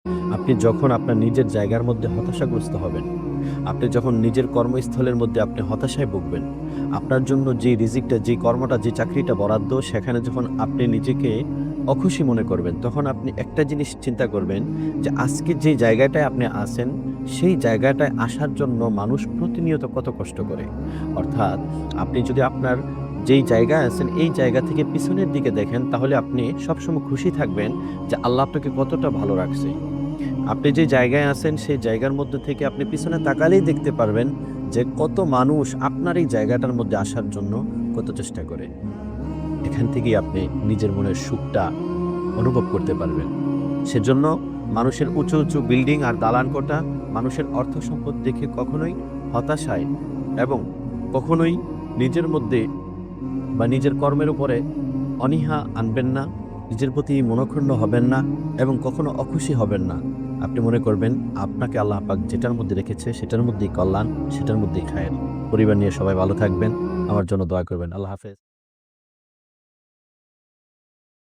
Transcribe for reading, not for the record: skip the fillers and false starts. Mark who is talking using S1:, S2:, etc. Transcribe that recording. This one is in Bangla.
S1: আপনি যখন আপনার নিজের জায়গার মধ্যে হতাশাগ্রস্ত হবেন, আপনি যখন নিজের কর্মস্থলের মধ্যে আপনি হতাশায় ভুগবেন, আপনার জন্য যে রিজিকটা, যে কর্মটা, যে চাকরিটা বরাদ্দ, সেখানে যখন আপনি নিজেকে অখুশি মনে করবেন, তখন আপনি একটা জিনিস চিন্তা করবেন যে আজকে যে জায়গাটায় আপনি আছেন, সেই জায়গাটায় আসার জন্য মানুষ প্রতিনিয়ত কত কষ্ট করে। অর্থাৎ আপনি যদি আপনার যেই জায়গায় আছেন, এই জায়গা থেকে পিছনের দিকে দেখেন, তাহলে আপনি সবসময় খুশি থাকবেন যে আল্লাহ আপনাকে কতটা ভালো রাখছে। আপনি যে জায়গায় আছেন সেই জায়গার মধ্যে থেকে আপনি পিছনে তাকালেই দেখতে পারবেন যে কত মানুষ আপনার এই জায়গাটার মধ্যে আসার জন্য কত চেষ্টা করে। এখান থেকেই আপনি নিজের মনের সুখটা অনুভব করতে পারবেন। সেজন্য মানুষের উঁচু, উঁচু বিল্ডিং আর দালান কোঠা, মানুষের অর্থ সম্পদ দেখে কখনোই হতাশায় এবং কখনোই নিজের মধ্যে বা নিজের কর্মের উপরে অনীহা আনবেন না, নিজের প্রতি মনঃক্ষুণ্ণ হবেন না এবং কখনো অখুশি হবেন না। আপনি মনে করবেন আপনাকে আল্লাহ পাক যেটার মধ্যে রেখেছে সেটার মধ্যেই কল্যাণ, সেটার মধ্যেই খায়ের। পরিবার নিয়ে সবাই ভালো থাকবেন। আমার জন্য দোয়া করবেন। আল্লাহ হাফেজ।